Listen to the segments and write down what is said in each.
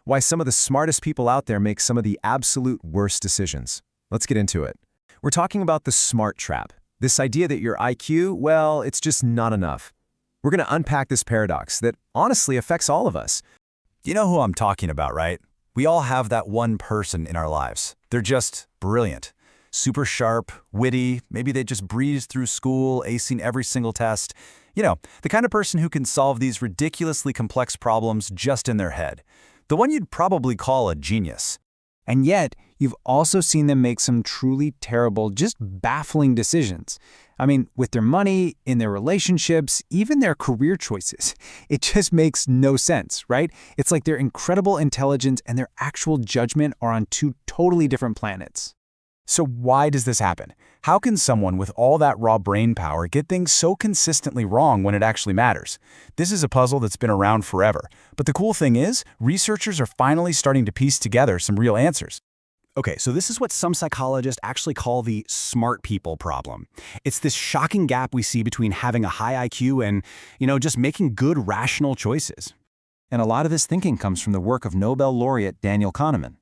why some of the smartest people out there make some of the absolute worst decisions. Let's get into it. We're talking about the smart trap. This idea that your IQ, well, it's just not enough. We're going to unpack this paradox that honestly affects all of us. You know who I'm talking about, right? We all have that one person in our lives. They're just brilliant, super sharp, witty, maybe they just breezed through school, acing every single test. You know, the kind of person who can solve these ridiculously complex problems just in their head. The one you'd probably call a genius. And yet, you've also seen them make some truly terrible, just baffling decisions. I mean, with their money, in their relationships, even their career choices. It just makes no sense, right? It's like their incredible intelligence and their actual judgment are on two totally different planets. So why does this happen? How can someone with all that raw brain power get things so consistently wrong when it actually matters? This is a puzzle that's been around forever. But the cool thing is, researchers are finally starting to piece together some real answers. Okay, so this is what some psychologists actually call the smart people problem. It's this shocking gap we see between having a high IQ and, just making good rational choices. And a lot of this thinking comes from the work of Nobel laureate Daniel Kahneman.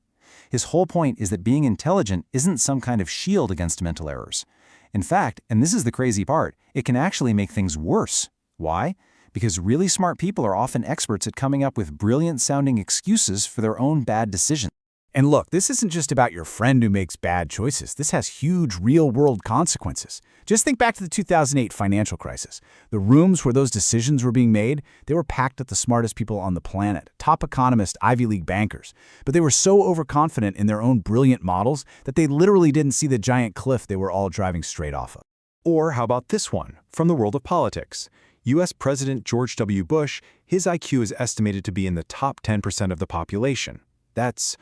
His whole point is that being intelligent isn't some kind of shield against mental errors. In fact, and this is the crazy part, it can actually make things worse. Why? Because really smart people are often experts at coming up with brilliant-sounding excuses for their own bad decisions. And look, this isn't just about your friend who makes bad choices. This has huge real-world consequences. Just think back to the 2008 financial crisis. The rooms where those decisions were being made, they were packed with the smartest people on the planet, top economists, Ivy League bankers. But they were so overconfident in their own brilliant models that they literally didn't see the giant cliff they were all driving straight off of. Or how about this one, from the world of politics? U.S. President George W. Bush, his IQ is estimated to be in the top 10% of the population. That's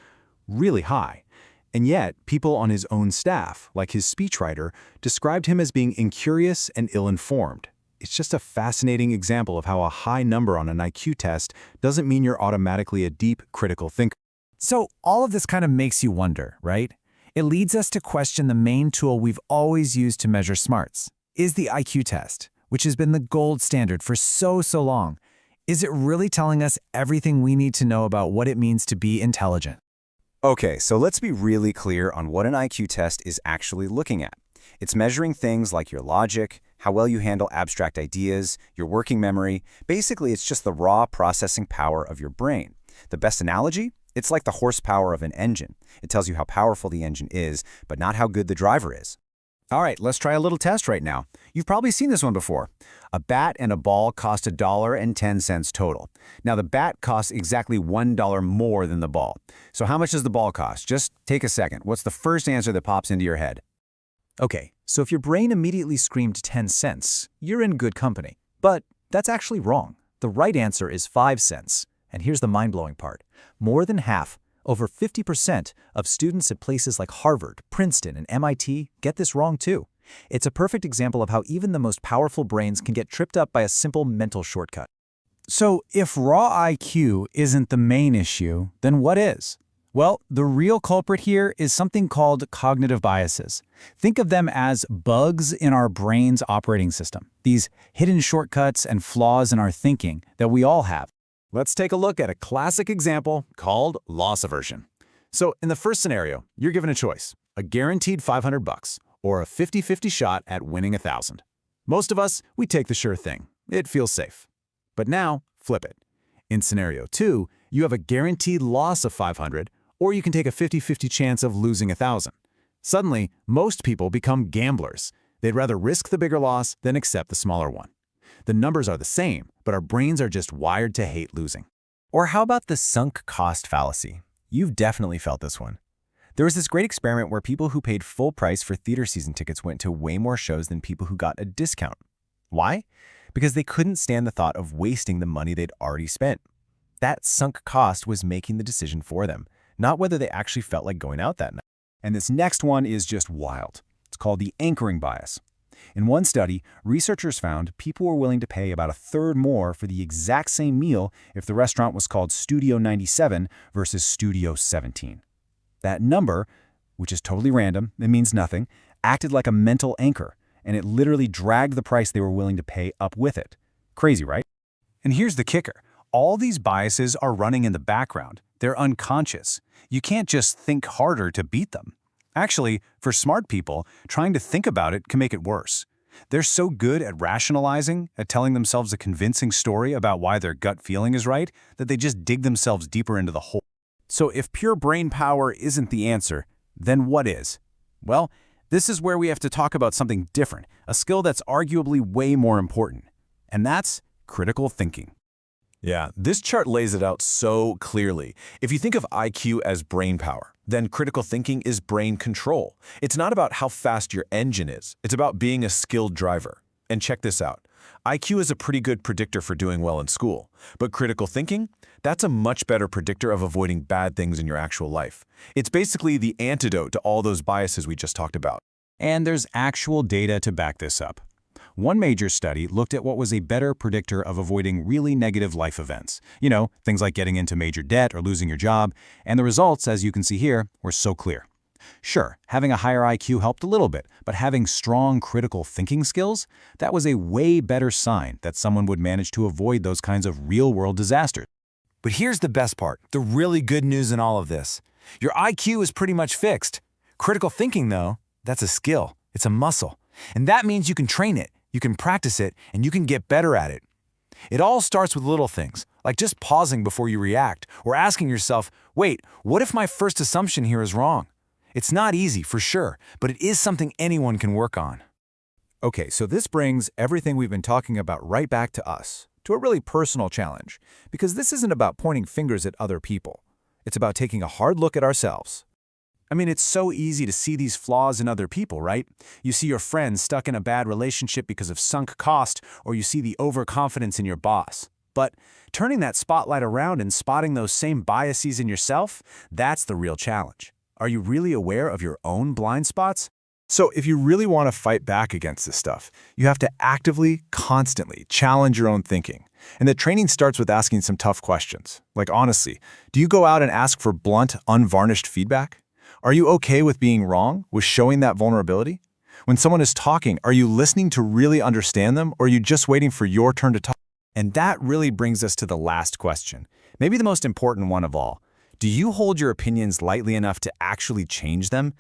really high. And yet, people on his own staff, like his speechwriter, described him as being incurious and ill-informed. It's just a fascinating example of how a high number on an IQ test doesn't mean you're automatically a deep, critical thinker. So all of this kind of makes you wonder, right? It leads us to question the main tool we've always used to measure smarts. Is the IQ test, which has been the gold standard for so long, is it really telling us everything we need to know about what it means to be intelligent? Okay, so let's be really clear on what an IQ test is actually looking at. It's measuring things like your logic, how well you handle abstract ideas, your working memory. Basically, it's just the raw processing power of your brain. The best analogy? It's like the horsepower of an engine. It tells you how powerful the engine is, but not how good the driver is. All right, let's try a little test right now. You've probably seen this one before. A bat and a ball cost $1.10 total. Now, the bat costs exactly $1 more than the ball. So how much does the ball cost? Just take a second. What's the first answer that pops into your head? Okay, so if your brain immediately screamed 10 cents, you're in good company. But that's actually wrong. The right answer is 5 cents. And here's the mind-blowing part. More than half, over 50% of students at places like Harvard, Princeton, and MIT get this wrong too. It's a perfect example of how even the most powerful brains can get tripped up by a simple mental shortcut. So if raw IQ isn't the main issue, then what is? Well, the real culprit here is something called cognitive biases. Think of them as bugs in our brain's operating system, these hidden shortcuts and flaws in our thinking that we all have. Let's take a look at a classic example called loss aversion. So in the first scenario, you're given a choice, a guaranteed $500 or a 50-50 shot at winning $1,000. Most of us, we take the sure thing. It feels safe. But now, flip it. In scenario 2, you have a guaranteed loss of $500, or you can take a 50-50 chance of losing $1,000. Suddenly, most people become gamblers. They'd rather risk the bigger loss than accept the smaller one. The numbers are the same, but our brains are just wired to hate losing. Or how about the sunk cost fallacy? You've definitely felt this one. There was this great experiment where people who paid full price for theater season tickets went to way more shows than people who got a discount. Why? Because they couldn't stand the thought of wasting the money they'd already spent. That sunk cost was making the decision for them, not whether they actually felt like going out that night. And this next one is just wild. It's called the anchoring bias. In one study, researchers found people were willing to pay about a third more for the exact same meal if the restaurant was called Studio 97 versus Studio 17. That number, which is totally random, it means nothing, acted like a mental anchor, and it literally dragged the price they were willing to pay up with it. Crazy, right? And here's the kicker. All these biases are running in the background. They're unconscious. You can't just think harder to beat them. Actually, for smart people, trying to think about it can make it worse. They're so good at rationalizing, at telling themselves a convincing story about why their gut feeling is right, that they just dig themselves deeper into the hole. So if pure brain power isn't the answer, then what is? Well, this is where we have to talk about something different, a skill that's arguably way more important. And that's critical thinking. Yeah, this chart lays it out so clearly. If you think of IQ as brain power, then critical thinking is brain control. It's not about how fast your engine is. It's about being a skilled driver. And check this out. IQ is a pretty good predictor for doing well in school. But critical thinking, that's a much better predictor of avoiding bad things in your actual life. It's basically the antidote to all those biases we just talked about. And there's actual data to back this up. One major study looked at what was a better predictor of avoiding really negative life events. You know, things like getting into major debt or losing your job. And the results, as you can see here, were so clear. Sure, having a higher IQ helped a little bit, but having strong critical thinking skills, that was a way better sign that someone would manage to avoid those kinds of real-world disasters. But here's the best part, the really good news in all of this. Your IQ is pretty much fixed. Critical thinking, though, that's a skill. It's a muscle. And that means you can train it, you can practice it, and you can get better at it. It all starts with little things, like just pausing before you react, or asking yourself, wait, what if my first assumption here is wrong? It's not easy, for sure, but it is something anyone can work on. Okay, so this brings everything we've been talking about right back to us, to a really personal challenge, because this isn't about pointing fingers at other people. It's about taking a hard look at ourselves. I mean, it's so easy to see these flaws in other people, right? You see your friend stuck in a bad relationship because of sunk cost, or you see the overconfidence in your boss. But turning that spotlight around and spotting those same biases in yourself, that's the real challenge. Are you really aware of your own blind spots? So if you really want to fight back against this stuff, you have to actively, constantly challenge your own thinking. And the training starts with asking some tough questions. Like, honestly, do you go out and ask for blunt, unvarnished feedback? Are you okay with being wrong, with showing that vulnerability? When someone is talking, are you listening to really understand them, or are you just waiting for your turn to talk? And that really brings us to the last question, maybe the most important one of all. Do you hold your opinions lightly enough to actually change them?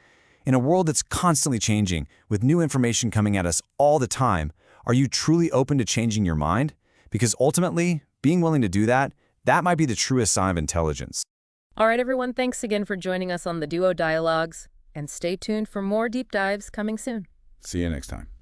In a world that's constantly changing, with new information coming at us all the time, are you truly open to changing your mind? Because ultimately, being willing to do that, that might be the truest sign of intelligence. All right, everyone, thanks again for joining us on the Duo Dialogues, and stay tuned for more deep dives coming soon. See you next time.